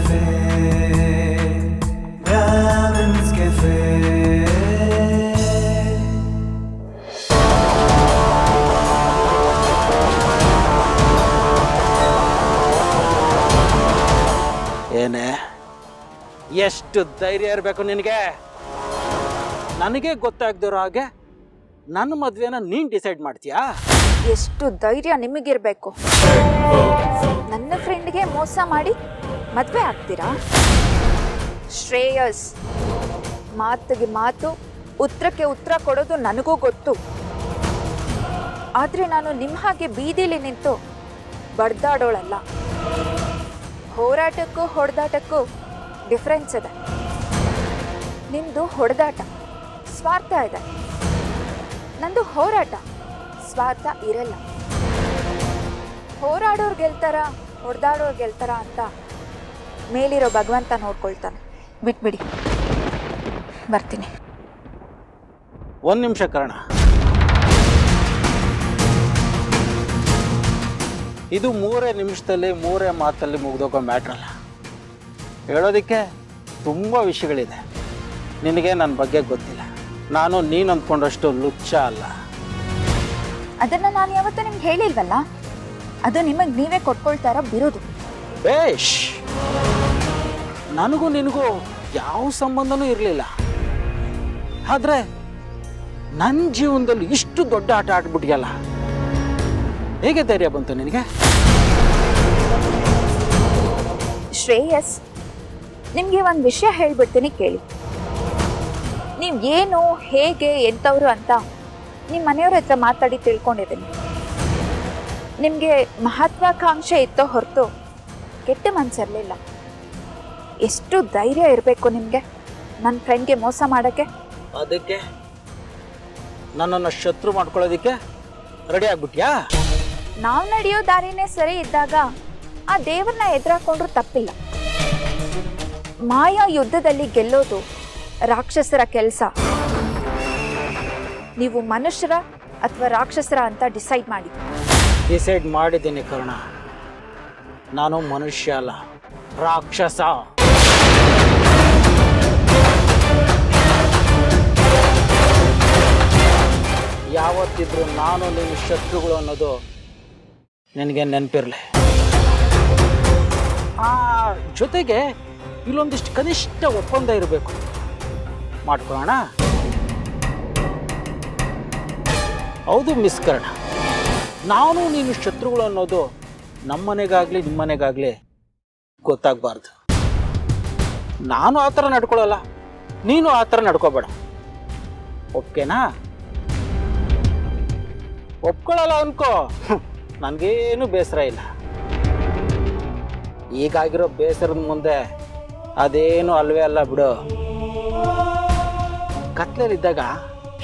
Cafe, Brahmins Cafe. ಏನೇ ಎಷ್ಟು ಧೈರ್ಯ ಇರಬೇಕು ನಿನಗೆ? ನನಗೆ ಗೊತ್ತಾಗ್ದಿರೋ ಹಾಗೆ ನನ್ನ ಮದುವೆನ ನೀನು ಡಿಸೈಡ್ ಮಾಡ್ತೀಯಾ? ಎಷ್ಟು ಧೈರ್ಯ ನಿಮಗಿರ್ಬೇಕು? ನನ್ನ ಫ್ರೆಂಡ್ಗೆ ಮೋಸ ಮಾಡಿ ಮದುವೆ ಆಗ್ತೀರಾ? ಶ್ರೇಯಸ್, ಮಾತಿಗೆ ಮಾತು, ಉತ್ತರಕ್ಕೆ ಉತ್ತರ ಕೊಡೋದು ನನಗೂ ಗೊತ್ತು. ಆದರೆ ನಾನು ನಿಮ್ಮ ಹಾಗೆ ಬೀದಿಲಿ ನಿಂತು ಬಡ್ದಾಡೋಳಲ್ಲ. ಹೋರಾಟಕ್ಕೂ ಹೊಡೆದಾಟಕ್ಕೂ ಡಿಫ್ರೆನ್ಸ್ ಇದೆ. ನಿಮ್ಮದು ಹೊಡೆದಾಟ, ಸ್ವಾರ್ಥ ಇದೆ. ನಂದು ಹೋರಾಟ, ಸ್ವಾರ್ಥ ಇರಲ್ಲ. ಹೋರಾಡೋರು ಗೆಲ್ತಾರ, ಹೊಡೆದಾಡೋರು ಗೆಲ್ತಾರ ಅಂತ ಮೇಲಿರೋ ಭಗವಂತ ನೋಡ್ಕೊಳ್ತಾನೆ. ಬಿಟ್ಬಿಡಿ, ಬರ್ತೀನಿ. ಒಂದು ನಿಮಿಷ ಕರ್ಣ, ಇದು 3 ನಿಮಿಷದಲ್ಲಿ 3 ಮಾತಲ್ಲಿ ಮುಗ್ದೋಗೋ ಮ್ಯಾಟ್ರಲ್ಲ. ಹೇಳೋದಕ್ಕೆ ತುಂಬ ವಿಷಯಗಳಿದೆ. ನಿನಗೆ ನನ್ನ ಬಗ್ಗೆ ಗೊತ್ತಿಲ್ಲ. ನಾನು ನೀನು ಅಂದ್ಕೊಂಡಷ್ಟು ಲುಚ್ಚ ಅಲ್ಲ. ಅದನ್ನು ನಾನು ಯಾವತ್ತೂ ನಿಮ್ಗೆ ಹೇಳಿಲ್ವಲ್ಲ. ಅದು ನಿಮಗೆ ನೀವೇ ಕೊಟ್ಕೊಳ್ತಾರ ಬಿರೋದು. ಬೇಷ್, ನನಗೂ ನಿನಗೂ ಯಾವ ಸಂಬಂಧನೂ ಇರಲಿಲ್ಲ. ಆದರೆ ನನ್ನ ಜೀವನದಲ್ಲಿ ಇಷ್ಟು ದೊಡ್ಡ ಆಟ ಆಡ್ಬಿಟ್ಟಿಯಲ್ಲ, ಹೇಗೆ ಧೈರ್ಯ ಬಂತು ನಿನಗೆ? ಶ್ರೇಯಸ್, ನಿಮಗೆ ಒಂದು ವಿಷಯ ಹೇಳ್ಬಿಡ್ತೀನಿ ಕೇಳಿ. ನೀವು ಏನು, ಹೇಗೆ, ಎಂಥವ್ರು ಅಂತ ನಿಮ್ಮ ಮನೆಯವ್ರ ಹತ್ರ ಮಾತಾಡಿ ತಿಳ್ಕೊಂಡಿದ್ದೀನಿ. ನಿಮಗೆ ಮಹತ್ವಾಕಾಂಕ್ಷೆ ಇತ್ತೋ ಹೊರತು ಕೆಟ್ಟ ಮನಸ್ಸಿರಲಿಲ್ಲ. ಎಷ್ಟು ಧೈರ್ಯ ಇರಬೇಕು ನಿಮಗೆ ನನ್ನ ಫ್ರೆಂಡ್ಗೆ ಮೋಸ ಮಾಡೋಕ್ಕೆ? ಅದಕ್ಕೆ ನನ್ನನ್ನು ಶತ್ರು ಮಾಡ್ಕೊಳ್ಳೋದಕ್ಕೆ ರೆಡಿ ಆಗ್ಬಿಟ್ಯಾ? ನಾವು ನಡೆಯೋ ದಾರಿನೇ ಸರಿ ಇದ್ದಾಗ ಆ ದೇವರನ್ನ ಎದುರಾಕೊಂಡ್ರು ತಪ್ಪಿಲ್ಲ. ಮಾಯಾ ಯುದ್ಧದಲ್ಲಿ ಗೆಲ್ಲೋದು ರಾಕ್ಷಸರ ಕೆಲಸ. ನೀವು ಮನುಷ್ಯರ ಅಥವಾ ರಾಕ್ಷಸರ ಅಂತ ಡಿಸೈಡ್ ಮಾಡಿ. ಡಿಸೈಡ್ ಮಾಡಿದ್ದೀನಿ ಕರ್ಣ, ನಾನು ಮನುಷ್ಯ ಅಲ್ಲ, ರಾಕ್ಷಸ. ಯಾವತ್ತಿದ್ರು ನಾನು ನಿನ್ನ ಶತ್ರುಗಳು ಅನ್ನೋದು ನಿನಗೆ ನೆನಪಿರಲಿ. ಆ ಜೊತೆಗೆ ಇಲ್ಲೊಂದಿಷ್ಟು ಕನಿಷ್ಠ ಒಪ್ಪಂದ ಇರಬೇಕು. ಮಾಡ್ಕೊಳ್ಳೋಣ? ಹೌದು ಮಿಸ್ ಕರ್ಣ, ನಾನು ನೀನು ಶತ್ರುಗಳು ಅನ್ನೋದು ನಮ್ಮನೆಗಾಗಲಿ ನಿಮ್ಮನೆಗಾಗಲಿ ಗೊತ್ತಾಗಬಾರ್ದು. ನಾನು ಆ ಥರ ನಡ್ಕೊಳ್ಳಲ್ಲ, ನೀನು ಆ ಥರ ನಡ್ಕೋಬೇಡ. ಓಕೆನಾ? ಒಪ್ಕೊಳ್ಳಲ್ಲ ಅನ್ಕೋ, ನನಗೇನು ಬೇಸರ ಇಲ್ಲ. ಈಗಾಗಿರೋ ಬೇಸರದ ಮುಂದೆ ಅದೇನು ಅಲ್ವೇ ಅಲ್ಲ ಬಿಡು. ಕತ್ಲಲ್ಲಿದ್ದಾಗ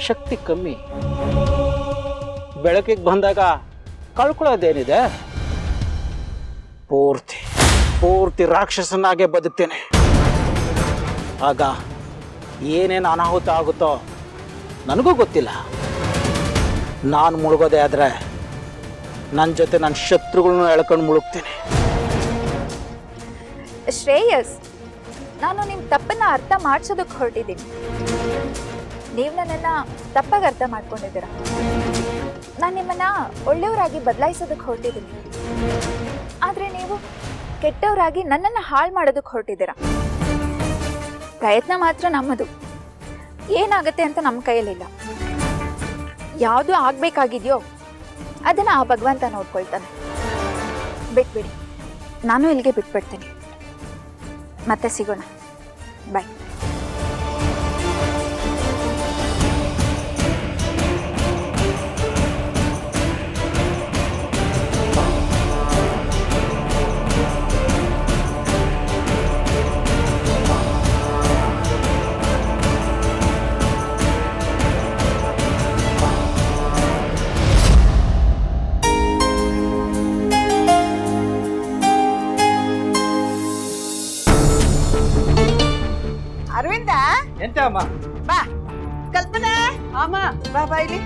ಶಕ್ತಿ ಕಮ್ಮಿ, ಬೆಳಕಿಗೆ ಬಂದಾಗ ಕಳ್ಕೊಳ್ಳೋದೇನಿದೆ? ಪೂರ್ತಿ ರಾಕ್ಷಸನಾಗೆ ಬದುಕ್ತೇನೆ. ಆಗ ಏನೇನು ಅನಾಹುತ ಆಗುತ್ತೋ ನನಗೂ ಗೊತ್ತಿಲ್ಲ. ನಾನು ಮುಳುಗೋದೆ ಆದರೆ ನನ್ನ ಜೊತೆ ನನ್ನ ಶತ್ರುಗಳನ್ನ ಎಳ್ಕೊಂಡು ಮುಳುಗ್ತೀನಿ. ಶ್ರೇಯಸ್, ನಾನು ನಿಮ್ಮ ತಪ್ಪನ್ನ ಅರ್ಥ ಮಾಡಿಸೋದಕ್ಕೆ ಹೊರಟಿದ್ದೀನಿ. ನೀವು ನನ್ನನ್ನು ತಪ್ಪಾಗಿ ಅರ್ಥ ಮಾಡ್ಕೊಂಡಿದ್ದೀರ. ನಾನು ನಿಮ್ಮನ್ನ ಒಳ್ಳೆಯವರಾಗಿ ಬದಲಾಯಿಸೋದಕ್ಕೆ ಹೊರಟಿದ್ದೀನಿ. ಆದರೆ ನೀವು ಕೆಟ್ಟವರಾಗಿ ನನ್ನನ್ನು ಹಾಳು ಮಾಡೋದಕ್ಕೆ ಹೊರಟಿದ್ದೀರ. ಪ್ರಯತ್ನ ಮಾತ್ರ ನಮ್ಮದು. ಏನಾಗುತ್ತೆ ಅಂತ ನಮ್ಮ ಕೈಯಲ್ಲಿಲ್ಲ. ಯಾವುದು ಆಗಬೇಕಾಗಿದೆಯೋ ಅದನ್ನು ಆ ಭಗವಂತ ನೋಡ್ಕೊಳ್ತಾನೆ. ಬಿಟ್ಬಿಡಿ, ನಾನು ಇಲ್ಲಿಗೆ ಬಿಟ್ಬಿಡ್ತೀನಿ. ಮತ್ತೆ ಸಿಗೋಣ. ಬಾಯ್. ಅರವಿಂದ, ಎಂತ ಅಮ್ಮ? ಬಾ. ಕಲ್ಪನಾ, ಅಮ್ಮ ಬಾ ಬಾ ಇಲ್ಲಿ.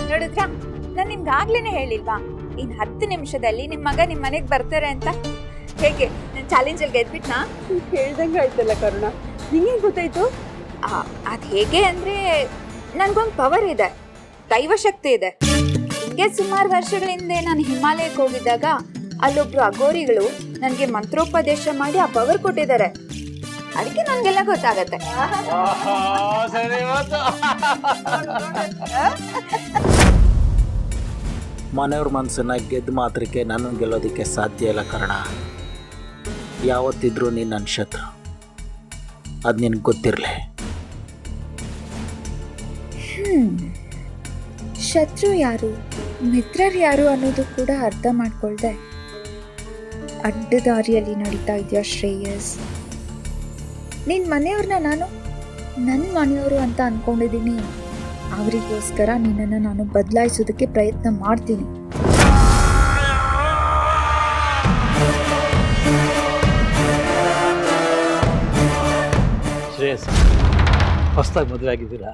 ನೋಡಿದ್ರಾ, ನಾನು ನಿಮ್ಗೆ ಆಗ್ಲೇನೆ ಹೇಳಿಲ್ವಾ ಇನ್ನು 10 ನಿಮಿಷದಲ್ಲಿ ನಿಮ್ಮ ಮಗ ನಿಮ್ಮ ಮನೆಗೆ ಬರ್ತಾರೆ ಅಂತ. ಹೇಗೆ ನಾನು ಚಾಲೆಂಜಲ್ಲಿ ಗೆದ್ಬಿಟ್ನಾ? ಹೇಳ್ದಂಗೆ ಆಯ್ತಲ್ಲ ಕರುಣ, ನಿಂಗೆ ಗೊತ್ತಾಯ್ತು? ಅದು ಹೇಗೆ ಅಂದರೆ ನನಗೊಂದು ಪವರ್ ಇದೆ, ದೈವಶಕ್ತಿ ಇದೆ. ಹಿಂಗೆ ಸುಮಾರು ವರ್ಷಗಳ ಹಿಂದೆ ನಾನು ಹಿಮಾಲಯಕ್ಕೆ ಹೋಗಿದ್ದಾಗ ಅಲ್ಲೊಬ್ರು ಅಘೋರಿಗಳು ನನಗೆ ಮಂತ್ರೋಪದೇಶ ಮಾಡಿ ಆ ಪವರ್ ಕೊಟ್ಟಿದ್ದಾರೆ. ಅದಕ್ಕೆ ನನಗೆಲ್ಲ ಗೊತ್ತಾಗತ್ತೆ. ಮನೆಯವ್ರ ಮನಸ್ಸನ್ನ ಗೆದ್ದ ಮಾತ್ರಕ್ಕೆ ನನ್ನನ್ನು ಗೆಲ್ಲೋದಕ್ಕೆ ಸಾಧ್ಯ ಇಲ್ಲ ಕಾರಣ. ಯಾವತ್ತಿದ್ರೂ ನೀನು ನನ್ನ ಶತ್ರು, ಅದು ನಿನಗೆ ಗೊತ್ತಿರಲಿ. ಶತ್ರು ಯಾರು ಮಿತ್ರರು ಯಾರು ಅನ್ನೋದು ಕೂಡ ಅರ್ಥ ಮಾಡ್ಕೊಳ್ದೆ ಅಡ್ಡ ದಾರಿಯಲ್ಲಿ ನಡೀತಾ ಇದೆಯಾ ಶ್ರೇಯಸ್. ನಿನ್ನ ಮನೆಯವ್ರನ್ನ ನಾನು ನನ್ನ ಮನೆಯವರು ಅಂತ ಅಂದ್ಕೊಂಡಿದ್ದೀನಿ. ಅವರಿಗೋಸ್ಕರ ನಿನ್ನನ್ನು ನಾನು ಬದಲಾಯಿಸೋದಕ್ಕೆ ಪ್ರಯತ್ನ ಮಾಡ್ತೀನಿ. ಶ್ರೇಯಸ್, ಹೊಸದಾಗಿ ಮದುವೆ ಆಗಿದ್ದೀರಾ?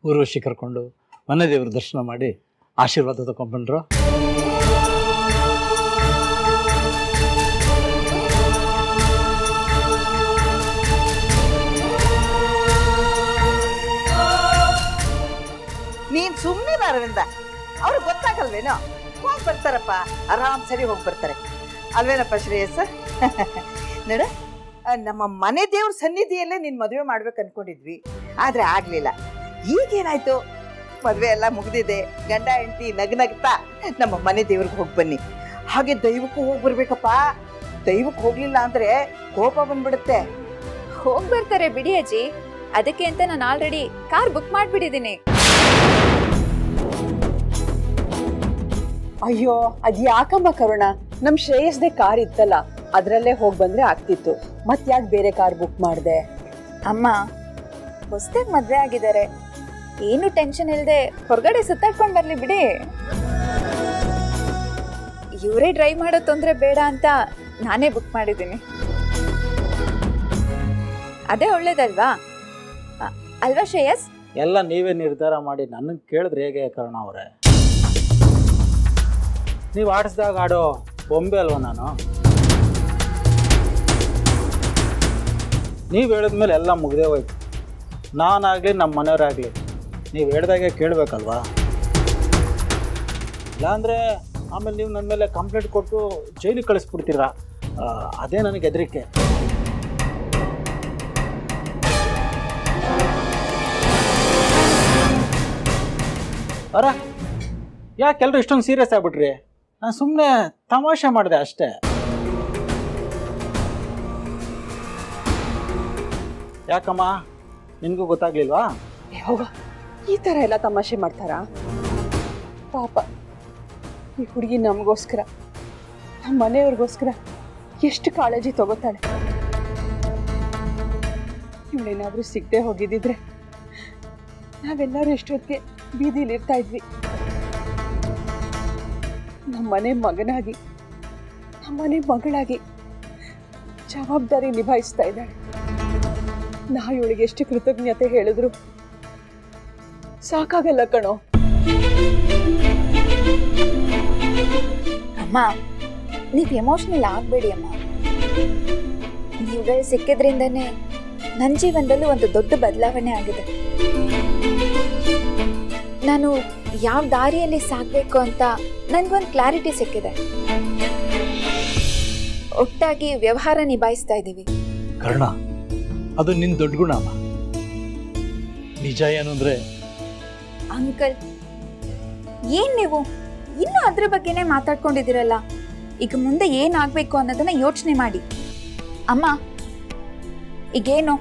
ಊರ್ವಶಿ ಕರ್ಕೊಂಡು ಮನೆ ದೇವ್ರ ದರ್ಶನ ಮಾಡಿ ಆಶೀರ್ವಾದ ತಗೊಂಡ್ಬಂಡ್ರು. ನೀನ್ ಸುಮ್ಮನೆ ಅರವಿಂದ, ಅವ್ರಿಗೆ ಗೊತ್ತಾಗಲ್ವೇನೋ? ಹೋಗಿ ಬರ್ತಾರಪ್ಪ, ಆರಾಮ್ ಸರಿ ಹೋಗಿ ಬರ್ತಾರೆ ಅಲ್ವೇನಪ್ಪ ಶ್ರೇಯಸ್? ನೋಡ, ನಮ್ಮ ಮನೆ ದೇವ್ರ ಸನ್ನಿಧಿಯಲ್ಲೇ ನೀನ್ ಮದುವೆ ಮಾಡ್ಬೇಕು ಅನ್ಕೊಂಡಿದ್ವಿ, ಆದ್ರೆ ಆಗ್ಲಿಲ್ಲ. ಈಗೇನಾಯ್ತು? ಮದುವೆ ಎಲ್ಲ ಮುಗ್ದಿದೆ, ಗಂಡ ಹೆಂಡತಿ ನಗ್ನಗ್ತಾ ನಮ್ಮ ಮನೆ ದೇವ್ರಿಗೆ ಹೋಗಿ ಬನ್ನಿ. ಹಾಗೆ ದೈವಕ್ಕೂ ಹೋಗಿ ಬರ್ಬೇಕಪ್ಪ. ದೈವಕ್ಕೆ ಹೋಗ್ಲಿಲ್ಲ ಅಂದ್ರೆ ಕೋಪ ಬಂದ್ಬಿಡುತ್ತೆ. ಹೋಗಿ ಬರ್ತಾರೆ ಬಿಡಿ ಅಜ್ಜಿ, ಅದಕ್ಕೆ ಅಂತ ನಾನು ಆಲ್ರೆಡಿ ಕಾರ್ ಬುಕ್ ಮಾಡಿಬಿಟ್ಟಿದ್ದೀನಿ. ಅಯ್ಯೋ, ಅದ್ ಯಾಕಮ್ಮ ಕರುಣ, ನಮ್ ಶ್ರೇಯಸ್ದೆ ಕಾರ್ ಇತ್ತಲ್ಲ, ಅದ್ರಲ್ಲೇ ಹೋಗಿ ಬಂದ್ರೆ ಆಗ್ತಿತ್ತು. ಮತ್ ಯಾಕೆ ಬೇರೆ ಕಾರ್ ಬುಕ್ ಮಾಡ್ದೆ? ಅಮ್ಮ ಹೊಸದಾಗಿ ಮದ್ವೆ ಆಗಿದ್ದಾರೆ, ಏನು ಟೆನ್ಷನ್ ಇಲ್ಲದೆ ಹೊರಗಡೆ ಸುತ್ತಾಡ್ಕೊಂಡು ಬರ್ಲಿ ಬಿಡಿ. ಇವರೇ ಡ್ರೈವ್ ಮಾಡೋ ತೊಂದರೆ ಬೇಡ ಅಂತ ನಾನೇ ಬುಕ್ ಮಾಡಿದ್ದೀನಿ. ಅದೇ ಒಳ್ಳೇದಲ್ವಾ? ಅಲ್ವಾ ಶ್ರೇಯಸ್? ಎಲ್ಲ ನೀವೇ ನಿರ್ಧಾರ ಮಾಡಿ ನನ್ನನ್ನು ಕೇಳಿದ್ರೆ ಹೇಗೆ ಕಾರಣ ಅವರೇ? ನೀವು ಆಡಿಸ್ದಾಗ ಆಡೋ ಬೊಂಬೆ ಅಲ್ವಾ ನಾನು? ನೀವು ಹೇಳಿದ್ಮೇಲೆ ಎಲ್ಲ ಮುಗ್ದೇ ಹೋಯ್ತು. ನಾನಾಗಲಿ ನಮ್ಮ ಮನೆಯವರಾಗಲಿ ನೀವು ಹೇಳ್ದಾಗೆ ಕೇಳಬೇಕಲ್ವಾ? ಇಲ್ಲಾಂದರೆ ಆಮೇಲೆ ನೀವು ನನ್ನ ಮೇಲೆ ಕಂಪ್ಲೇಂಟ್ ಕೊಟ್ಟು ಜೈಲಿಗೆ ಕಳಿಸ್ಬಿಡ್ತೀರಾ. ಅದೇ ನನಗೆ ಹೆದರಿಕೆ. ಅರ ಯಾಕೆಲ್ಲರೂ ಇಷ್ಟೊಂದು ಸೀರಿಯಸ್ ಆಗ್ಬಿಟ್ರಿ? ನಾನು ಸುಮ್ಮನೆ ತಮಾಷೆ ಮಾಡಿದೆ ಅಷ್ಟೇ. ಯಾಕಮ್ಮ, ನಿನಗೂ ಗೊತ್ತಾಗ್ಲಿಲ್ವಾ? ಹೋಗ, ಈ ತರ ಎಲ್ಲ ತಮಾಷೆ ಮಾಡ್ತಾರಾ? ಪಾಪ ಈ ಹುಡುಗಿ ನಮಗೋಸ್ಕರ, ನಮ್ಮ ಮನೆಯವ್ರಿಗೋಸ್ಕರ ಎಷ್ಟು ಕಾಳಜಿ ತಗೋತಾಳೆ. ಇವಳೇನಾದ್ರೂ ಸಿಗದೆ ಹೋಗಿದ್ದಿದ್ರೆ ನಾವೆಲ್ಲರೂ ಎಷ್ಟೊತ್ತಿಗೆ ಬೀದಿಲಿ ಇರ್ತಾ ಇದ್ವಿ. ನಮ್ಮನೆ ಮಗನಾಗಿ, ನಮ್ಮನೆ ಮಗಳಾಗಿ ಜವಾಬ್ದಾರಿ ನಿಭಾಯಿಸ್ತಾ ಇದ್ದಾಳೆ. ನಾವು ಇವಳಿಗೆ ಎಷ್ಟು ಕೃತಜ್ಞತೆ ಹೇಳಿದ್ರು ಸಾಕಾಗಲ್ಲ ಕಣೋ. ಅಮ್ಮ, ನೀವು ಎಮೋಷ್ನಲ್ ಆಗಬೇಡಿ ಅಮ್ಮ. ನೀವುಗಳು ಸಿಕ್ಕಿದ್ರಿಂದನೇ ನನ್ನ ಜೀವನದಲ್ಲೂ ಒಂದು ದೊಡ್ಡ ಬದಲಾವಣೆ ಆಗಿದೆ. ನಾನು ಯಾವ ದಾರಿಯಲ್ಲಿ ಸಾಗಬೇಕು ಅಂತ ನನಗೊಂದು ಕ್ಲಾರಿಟಿ ಸಿಕ್ಕಿದೆ. ಒಟ್ಟಾಗಿ ವ್ಯವಹಾರ ನಿಭಾಯಿಸ್ತಾ ಇದ್ದೀವಿ. ಕರ್ಣ, ಅದು ನಿನ್ನ ದೊಡ್ಡ ಗುಣ ಅಮ್ಮ. ನಿಜ ಏನು ಅಂದ್ರೆ, ಅಂಕಲ್, ಏನ್ ನೀವು ಇನ್ನೂ ಅದ್ರ ಬಗ್ಗೆನೇ ಮಾತಾಡ್ಕೊಂಡಿದ್ದೀರಲ್ಲ? ಈಗ ಮುಂದೆ ಏನಾಗಬೇಕು ಅನ್ನೋದನ್ನ ಯೋಚನೆ ಮಾಡಿ. ಅಮ್ಮ, ಈಗೇನು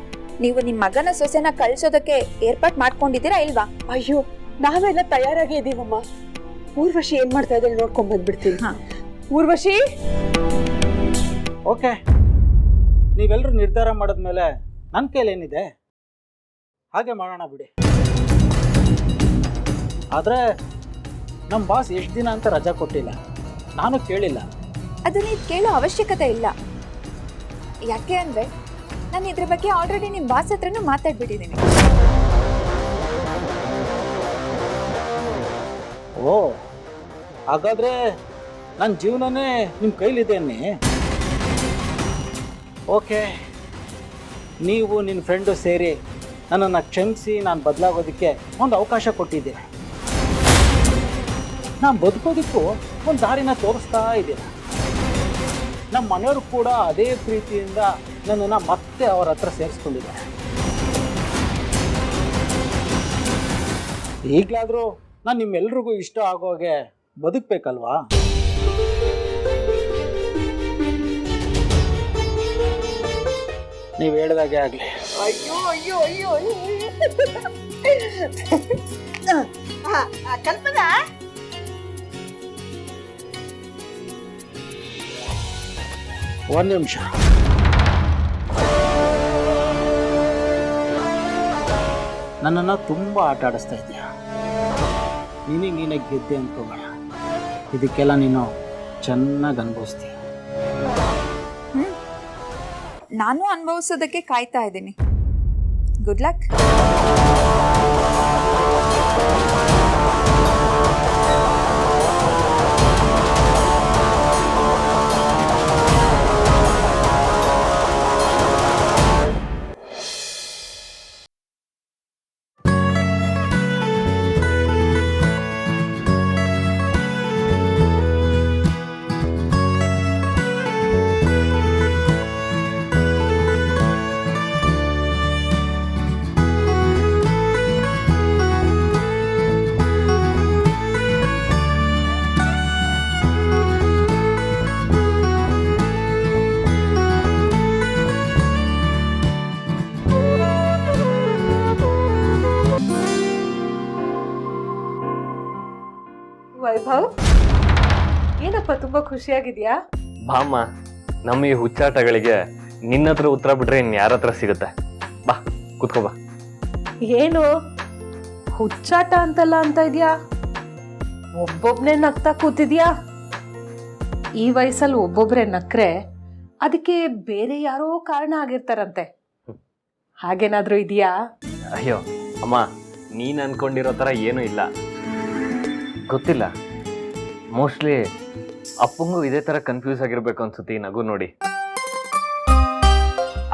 ನೀವು ನಿಮ್ಮ ಮಗನ ಸೊಸೆನ ಕಳ್ಸೋದಕ್ಕೆ ಏರ್ಪಾಟ್ ಮಾಡ್ಕೊಂಡಿದ್ದೀರಾ ಇಲ್ವಾ? ಅಯ್ಯೋ, ನಾವೆಲ್ಲ ತಯಾರಾಗಿ ಇದೀವಮ್ಮ. ಊರ್ವಶಿ ಏನ್ ಮಾಡ್ತಾ ಇದ್ದಾಳೆ ನೋಡ್ಕೊಂಡ್ ಬಂದ್ಬಿಡ್ತೀನಿ. ಊರ್ವಶಿ, ಓಕೆ, ನೀವೆಲ್ಲರೂ ನಿರ್ಧಾರ ಮಾಡಿದ್ಮೇಲೆ ನನ್ನ ಕೈಲೇನಿದೆ ಹಾಗೆ ಮಾಡೋಣ ಬಿಡಿ. ಆದರೆ ನಮ್ಮ ಬಾಸ್ ಎಷ್ಟು ದಿನ ಅಂತ ರಜಾ ಕೊಟ್ಟಿಲ್ಲ, ನಾನು ಕೇಳಿಲ್ಲ. ಅದು ನೀವು ಕೇಳೋ ಅವಶ್ಯಕತೆ ಇಲ್ಲ. ಯಾಕೆ ಅಂದರೆ ನಾನು ಇದ್ರ ಬಗ್ಗೆ ಆಲ್ರೆಡಿ ನಿಮ್ಮ ಬಾಸ್ ಹತ್ರನೂ ಮಾತಾಡ್ಬಿಟ್ಟಿದ್ದೀನಿ. ಓ, ಹಾಗಾದರೆ ನನ್ನ ಜೀವನನೇ ನಿಮ್ಮ ಕೈಲಿದ್ದೇನೆ. ಓಕೆ, ನೀವು ನಿನ್ನ ಫ್ರೆಂಡು ಸೇರಿ ನನ್ನನ್ನು ಕ್ಷಮಿಸಿ ನಾನು ಬದಲಾಗೋದಕ್ಕೆ ಒಂದು ಅವಕಾಶ ಕೊಟ್ಟಿದ್ದೀರ. ನಾನು ಬದುಕೋದಕ್ಕೂ ಒಂದು ದಾರಿನ ತೋರಿಸ್ತಾ ಇದ್ದೀರ. ನಮ್ಮ ಮನೆಯವರು ಕೂಡ ಅದೇ ಪ್ರೀತಿಯಿಂದ ನನ್ನನ್ನು ಮತ್ತೆ ಅವರ ಹತ್ರ ಸೇರಿಸ್ಕೊಂಡಿದ್ದಾರೆ. ಈಗಲಾದರೂ ನಾನು ನಿಮ್ಮೆಲ್ರಿಗೂ ಇಷ್ಟ ಆಗೋಗೆ ಬದುಕಬೇಕಲ್ವಾ? ನೀವು ಹೇಳ್ದಾಗೆ ಆಗಲಿ. ಅಯ್ಯೋ ಅಯ್ಯೋ ಅಯ್ಯೋ ಕಲ್ಪನಾ, ಒಂದು ನಿಮಿಷ. ನನ್ನನ್ನು ತುಂಬ ಆಟ ಆಡಿಸ್ತಾ ಇದೆಯಾ? ನೀನೇ ಗೆದ್ದೆ ಅನ್ಕೋಬೇಡ. ಇದಕ್ಕೆಲ್ಲ ನೀನು ಚೆನ್ನಾಗಿ ಅನುಭವಿಸ್ತೀಯ. ನಾನು ಅನುಭವಿಸೋದಕ್ಕೆ ಕಾಯ್ತಾ ಇದ್ದೀನಿ. Good luck. ವೈಭವ್, ಏನಪ್ಪ ತುಂಬಾ ಖುಷಿಯಾಗಿದ್ಯಾ? ಬಾಮ್ಮ, ನಮ್ಮ ಈ ಹುಚ್ಚಾಟಗಳಿಗೆ ನಿನ್ನ ಹತ್ರ ಉತ್ತರ ಬಿಟ್ರೆ ಇನ್ ಯಾರ ಹತ್ರ ಸಿಗುತ್ತೆ? ಬಾ ಕುತ್ಕೋ ಬಾ. ಏನು ಹುಚ್ಚಾಟ ಅಂತಲ್ಲ ಅಂತ ಇದ್ಯಾ? ಒಬ್ಬೊಬ್ನೇ ನಗ್ತಾ ಕೂತಿದ್ಯಾ? ಈ ವಯಸ್ಸಲ್ಲಿ ಒಬ್ಬೊಬ್ರೆ ನಕ್ರೆ ಅದಕ್ಕೆ ಬೇರೆ ಯಾರೋ ಕಾರಣ ಆಗಿರ್ತಾರಂತೆ. ಹಾಗೇನಾದ್ರೂ ಇದೆಯಾ? ಅಯ್ಯೋ ಅಮ್ಮ, ನೀನ್ ಅನ್ಕೊಂಡಿರೋ ತರ ಏನೂ ಇಲ್ಲ. ಗೊತ್ತಿಲ್ಲ, ಮೋಸ್ಟ್ಲಿ ಅಪ್ಪಂಗೂ ಇದೇ ತರ ಕನ್ಫ್ಯೂಸ್ ಆಗಿರ್ಬೇಕು ಅನ್ಸುತ್ತೆ ಈ ನಗು ನೋಡಿ.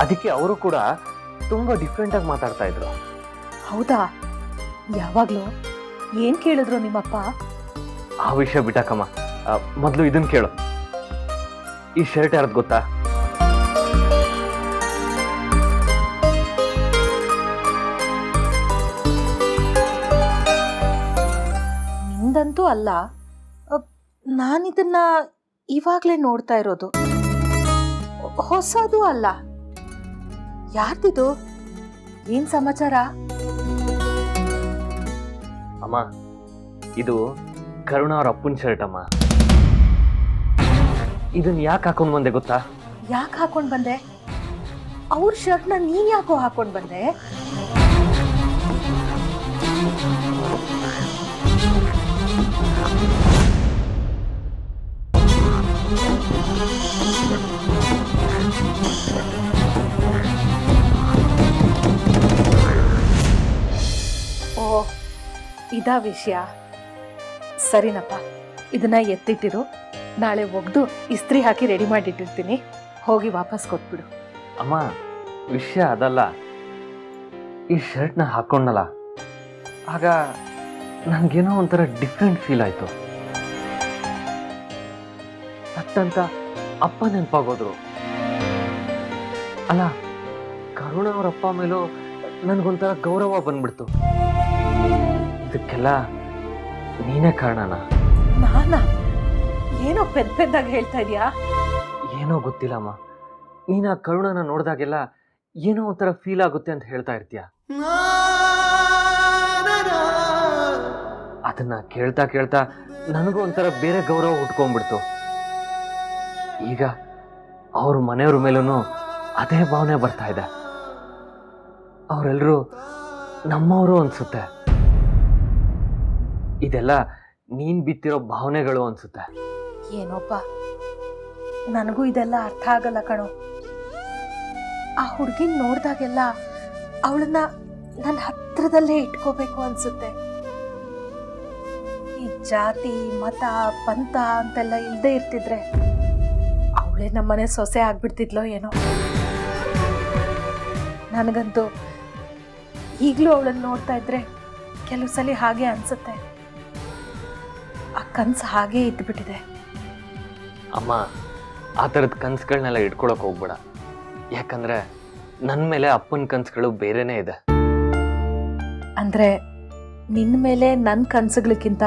ಅದಕ್ಕೆ ಅವರು ಕೂಡ ತುಂಬಾ ಡಿಫ್ರೆಂಟ್ ಆಗಿ ಮಾತಾಡ್ತಾ ಇದ್ರು. ಹೌದಾ? ಯಾವಾಗ್ಲೂ ಏನ್ ಕೇಳಿದ್ರು ನಿಮ್ಮಪ್ಪ? ಆ ವಿಷಯ ಬಿಟ್ಟಾಕಮ್ಮ, ಮೊದಲು ಇದನ್ ಕೇಳು. ಈ ಶರ್ಟ್ ಯಾರದ್ ಗೊತ್ತಾ? ನಿಂದಂತೂ ಅಲ್ಲ. ನಾನಿದನ್ನ ಇವಾಗ್ಲೇ ನೋಡ್ತಾ ಇರೋದು. ಹೊಸದು ಅಲ್ಲ. ಯಾರ್ದಿದು? ಏನ್ ಸಮಾಚಾರ? ಅಮ್ಮ, ಇದು ಕರುಣ ಅವ್ರ ಅಪ್ಪನ ಶರ್ಟ್ ಅಮ್ಮ. ಇದನ್ನ ಯಾಕೆ ಹಾಕೊಂಡ್ ಬಂದೆ ಗೊತ್ತಾ? ಯಾಕೆ ಹಾಕೊಂಡ್ ಬಂದೆ? ಅವ್ರ ಶರ್ಟ್ನ ನೀನ್ ಯಾಕೋ ಹಾಕೊಂಡ್ ಬಂದೆ? ಓ, ಇದಾ ವಿಷಯ. ಸರಿನಪ್ಪ, ಇದನ್ನ ಎತ್ತಿಟ್ಟಿರು. ನಾಳೆ ಒಗ್ದು ಇಸ್ತ್ರಿ ಹಾಕಿ ರೆಡಿ ಮಾಡಿಟ್ಟಿರ್ತೀನಿ. ಹೋಗಿ ವಾಪಸ್ ಕೊಟ್ಬಿಡು. ಅಮ್ಮ, ವಿಷಯ ಅದಲ್ಲ. ಈ ಶರ್ಟ್ನ ಹಾಕೊಂಡಲ್ಲ, ಆಗ ನನ್ಗೇನೋ ಒಂಥರ ಡಿಫ್ರೆಂಟ್ ಫೀಲ್ ಆಯ್ತು. ಅತ್ತಂತ ಅಪ್ಪ ನೆನಪಾಗೋದ್ರು. ಅಲ್ಲ, ಕರುಣ ಅವ್ರ ಅಪ್ಪ ಮೇಲೂ ನನ್ಗೊಂಥರ ಗೌರವ ಬಂದ್ಬಿಡ್ತು. ಇದಕ್ಕೆಲ್ಲ ನೀನೇ ಕಾರಣನಾ? ನಾನಾ? ಏನೋ ಪೆದ್ದಾಗಿ ಹೇಳ್ತಾ ಇದೀಯಾ? ಏನೋ ಗೊತ್ತಿಲ್ಲಮ್ಮ, ನೀನು ಆ ಕರುಣನ ನೋಡಿದಾಗೆಲ್ಲ ಏನೋ ಒಂಥರ ಫೀಲ್ ಆಗುತ್ತೆ ಅಂತ ಹೇಳ್ತಾ ಇರ್ತೀಯ. ಅದನ್ನ ಕೇಳ್ತಾ ಕೇಳ್ತಾ ನನಗೂ ಒಂಥರ ಬೇರೆ ಗೌರವ ಹುಟ್ಕೊಂಡ್ಬಿಡ್ತು. ಈಗ ಅವ್ರ ಮನೆಯವ್ರ ಮೇಲೂ ಅದೇ ಭಾವನೆ ಬರ್ತಾ ಇದೆ. ಅವರೆಲ್ಲರೂ ನಮ್ಮವರು ಅನ್ಸುತ್ತೆ. ಇದೆಲ್ಲ ನೀನ್ ಬಿತ್ತಿರೋ ಭಾವನೆಗಳು ಅನ್ಸುತ್ತೆ. ಏನೋಪ್ಪ, ನನಗೂ ಇದೆಲ್ಲ ಅರ್ಥ ಆಗಲ್ಲ ಕಣೋ. ಆ ಹುಡುಗಿನ ನೋಡ್ದಾಗೆಲ್ಲ ಅವಳನ್ನ ನನ್ನ ಹತ್ರದಲ್ಲೇ ಇಟ್ಕೋಬೇಕು ಅನ್ಸುತ್ತೆ. ಈ ಜಾತಿ ಮತ ಪಂಥ ಅಂತೆಲ್ಲ ಇಲ್ಲದೆ ಇರ್ತಿದ್ರೆ ಅವಳೇ ನಮ್ಮನೆ ಸೊಸೆ ಆಗ್ಬಿಡ್ತಿದ್ಲೋ ಏನೋ. ನನಗಂತೂ ಈಗಲೂ ಅವಳನ್ನು ನೋಡ್ತಾ ಇದ್ರೆ ಕೆಲವು ಸಲ ಹಾಗೆ ಅನ್ಸುತ್ತೆ. ಆ ಕನಸು ಹಾಗೇ ಇದ್ದುಬಿಟ್ಟಿದೆ. ಅಮ್ಮ, ಆ ಥರದ ಕನ್ಸುಗಳನ್ನೆಲ್ಲ ಇಟ್ಕೊಳಕ್ ಹೋಗ್ಬೇಡ. ಯಾಕಂದ್ರೆ ನನ್ನ ಮೇಲೆ ಅಪ್ಪನ ಕನ್ಸುಗಳು ಬೇರೆನೇ ಇದೆ. ಅಂದರೆ ನಿನ್ನ ಮೇಲೆ ನನ್ನ ಕನಸುಗಳಿಗಿಂತ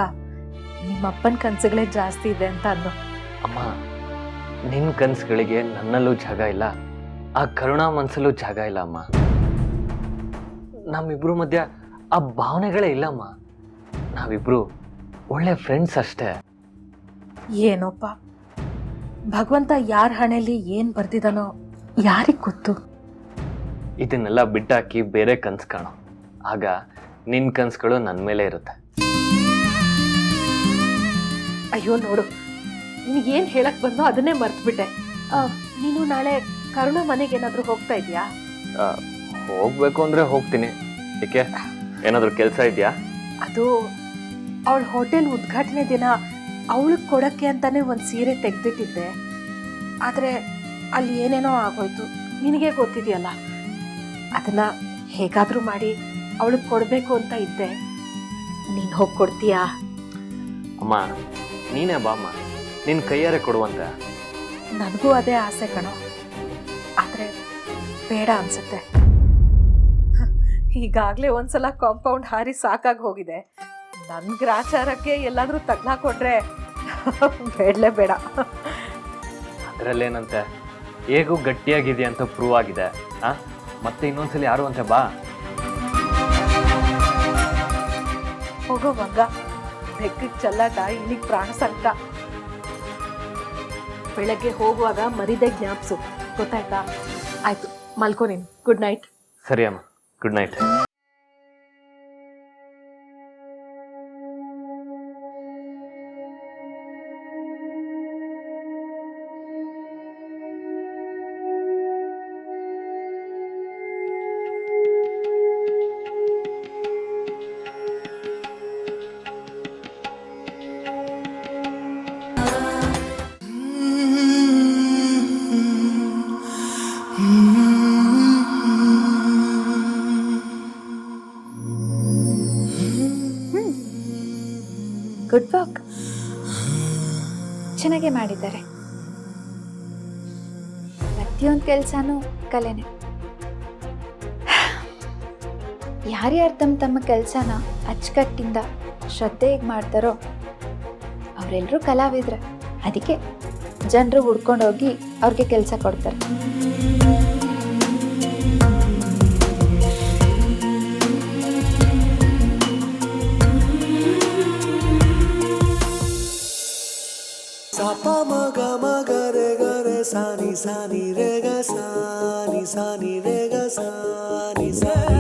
ನಿಮ್ಮ ಅಪ್ಪನ ಕನಸುಗಳೇ ಜಾಸ್ತಿ ಇದೆ ಅಂತ ಅನ್ನೋ. ಅಮ್ಮ, ನಿನ್ನ ಕನ್ಸುಗಳಿಗೆ ನನ್ನಲ್ಲೂ ಜಾಗ ಇಲ್ಲ, ಆ ಕರುಣಾ ಮನಸ್ಸಲ್ಲೂ ಜಾಗ ಇಲ್ಲ ಅಮ್ಮ. ನಮ್ಮಿಬ್ರು ಮಧ್ಯ ಆ ಭಾವನೆಗಳೇ ಇಲ್ಲಮ್ಮ. ನಾವಿಬ್ರು ಒಳ್ಳೆ ಫ್ರೆಂಡ್ಸ್ ಅಷ್ಟೇ. ಏನೋಪ್ಪ, ಭಗವಂತ ಯಾರ ಹಣೆಯಲ್ಲಿ ಏನು ಬರ್ದಿದಾನೋ ಯಾರಿಗೆ ಗೊತ್ತು. ಇದನ್ನೆಲ್ಲ ಬಿಟ್ಟಾಕಿ ಬೇರೆ ಕನ್ಸು ಕಾಣೋ. ಆಗ ನಿನ್ನ ಕನ್ಸುಗಳು ನನ್ನ ಮೇಲೆ ಇರುತ್ತೆ. ಅಯ್ಯೋ ನೋಡು, ನಿನಗೇನು ಹೇಳಕ್ ಬಂದೋ ಅದನ್ನೇ ಮರ್ತ್ಬಿಟ್ಟೆ. ನೀನು ನಾಳೆ ಕರುಣ ಮನೆಗೇನಾದರೂ ಹೋಗ್ತಾ ಇದೆಯಾ? ಹೋಗ್ಬೇಕು ಅಂದ್ರೆ ಹೋಗ್ತೀನಿ. ಏಕೆ, ಏನಾದರೂ ಕೆಲಸ ಇದೆಯಾ? ಅದು ಅವಳ ಹೋಟೆಲ್ ಉದ್ಘಾಟನೆ ದಿನ ಅವಳಿಗೆ ಕೊಡಕ್ಕೆ ಅಂತಾನೆ ಒಂದು ಸೀರೆ ತೆಗೆದಿಟ್ಟಿದ್ದೆ. ಆದರೆ ಅಲ್ಲಿ ಏನೇನೋ ಆಗೋಯ್ತು, ನಿನಗೆ ಗೊತ್ತಿದೆಯಲ್ಲ. ಅದನ್ನ ಹೇಗಾದರೂ ಮಾಡಿ ಅವಳಿಗೆ ಕೊಡಬೇಕು ಅಂತ ಇದ್ದೆ. ನೀನು ಹೋಗಿ ಕೊಡ್ತೀಯಾ? ಅಮ್ಮ, ನೀನೇ ಬಾಮ್ಮ, ನಿನ್ನ ಕೈಯಾರೆ ಕೊಡುವಂತ. ನನಗೂ ಅದೇ ಆಸೆ ಕಣೋ, ಆದರೆ ಬೇಡ ಅನ್ಸುತ್ತೆ. ಈಗಾಗಲೇ ಒಂದ್ಸಲ ಕಾಂಪೌಂಡ್ ಹಾರಿ ಸಾಕಾಗಿ ಹೋಗಿದೆ. ನನ್ನ ಗ್ರಾಚಾರಕ್ಕೆ ಎಲ್ಲಾದರೂ ತಗ್ಲಾಕೊಂಡ್ರೆ ಬೇಡಲೇ ಬೇಡ. ಅದರಲ್ಲೇನಂತೆ, ಹೇಗೂ ಗಟ್ಟಿಯಾಗಿದೆಯಾ ಅಂತ ಪ್ರೂವ್ ಆಗಿದೆ. ಮತ್ತೆ ಇನ್ನೊಂದ್ಸಲ ಯಾರು ಅಂತ ಬಾ. ಹೋಗೋ ಮಗ, ಬೆಕ್ಕಿಗೆ ಚೆಲ್ಲಾಟ, ಇಲ್ಲಿಗೆ ಪ್ರಾಣ ಸಂಕಟ. ಬೆಳಗ್ಗೆ ಹೋಗುವಾಗ ಮರಿದೆ ಜ್ಞಾಪಿಸು, ಗೊತ್ತಾಯ್ತಾ? ಆಯ್ತು, ಮಲ್ಕೋ ನೀನು. Good night. ಸರಿ ಅಮ್ಮ, ಗುಡ್ ನೈಟ್. ಗುಡ್ ವರ್ಕ್, ಚೆನ್ನಾಗೇ ಮಾಡಿದ್ದಾರೆ. ಪ್ರತಿಯೊಂದು ಕೆಲಸನೂ ಕಲೆನೇ. ಯಾರ್ಯಾರು ತಮ್ಮ ಕೆಲಸನ ಅಚ್ಚುಕಟ್ಟಿಂದ ಶ್ರದ್ಧೆಗೆ ಮಾಡ್ತಾರೋ ಅವರೆಲ್ಲರೂ ಕಲಾವಿದ್ರೆ. ಅದಕ್ಕೆ ಜನರು ಹುಡ್ಕೊಂಡೋಗಿ ಅವ್ರಿಗೆ ಕೆಲಸ ಕೊಡ್ತಾರೆ. Sapa maga maga re ga re sa ni re ga sa ni re ga sa ni sa.